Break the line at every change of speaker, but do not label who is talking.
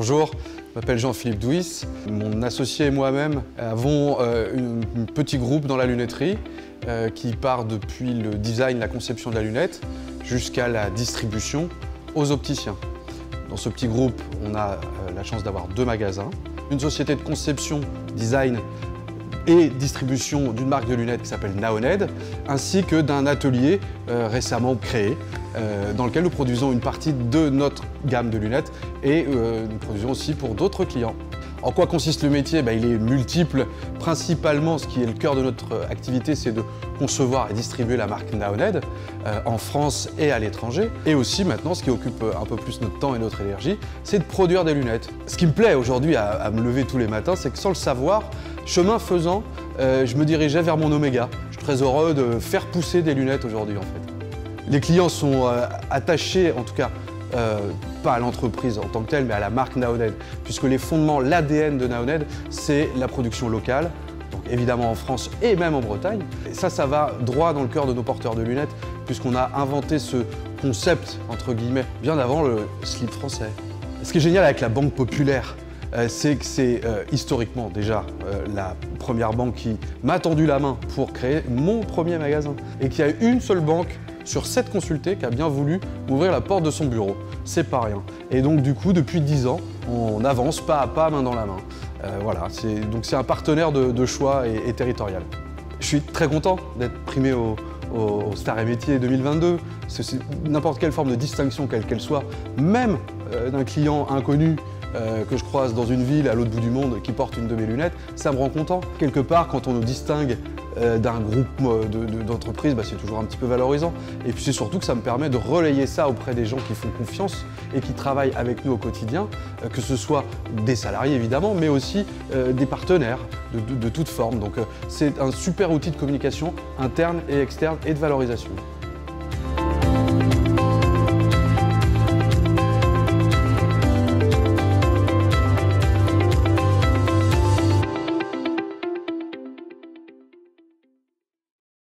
Bonjour, je m'appelle Jean-Philippe Douis. Mon associé et moi-même avons un petit groupe dans la lunetterie qui part depuis le design, la conception de la lunette jusqu'à la distribution aux opticiens. Dans ce petit groupe, on a la chance d'avoir 2 magasins, une société de conception, design et distribution d'une marque de lunettes qui s'appelle Naoned, ainsi que d'un atelier récemment créé dans lequel nous produisons une partie de notre gamme de lunettes et nous produisons aussi pour d'autres clients. En quoi consiste le métier? Il est multiple. Principalement, ce qui est le cœur de notre activité, c'est de concevoir et distribuer la marque Naoned en France et à l'étranger. Et aussi maintenant, ce qui occupe un peu plus notre temps et notre énergie, c'est de produire des lunettes. Ce qui me plaît aujourd'hui à me lever tous les matins, c'est que sans le savoir, chemin faisant, je me dirigeais vers mon oméga. Je suis très heureux de faire pousser des lunettes aujourd'hui en fait. Les clients sont attachés, en tout cas, pas à l'entreprise en tant que telle, mais à la marque Naoned, puisque les fondements, l'ADN de Naoned, c'est la production locale, donc évidemment en France et même en Bretagne. Et ça va droit dans le cœur de nos porteurs de lunettes, puisqu'on a inventé ce concept, entre guillemets, bien avant le slip français. Ce qui est génial avec la Banque Populaire, c'est que c'est historiquement déjà la première banque qui m'a tendu la main pour créer mon premier magasin, et qu'il y a une seule banque sur 7 consultés qui a bien voulu m'ouvrir la porte de son bureau. C'est pas rien. Et donc du coup, depuis 10 ans, on avance pas à pas, main dans la main. Voilà, c'est un partenaire de choix et territorial. Je suis très content d'être primé au Star et Métier 2022. C'est n'importe quelle forme de distinction, quelle qu'elle soit, même d'un client inconnu que je croise dans une ville à l'autre bout du monde qui porte une de mes lunettes, ça me rend content. Quelque part, quand on nous distingue d'un groupe d'entreprises, c'est toujours un petit peu valorisant. Et puis c'est surtout que ça me permet de relayer ça auprès des gens qui font confiance et qui travaillent avec nous au quotidien, que ce soit des salariés évidemment, mais aussi des partenaires de toute forme. Donc c'est un super outil de communication interne et externe et de valorisation.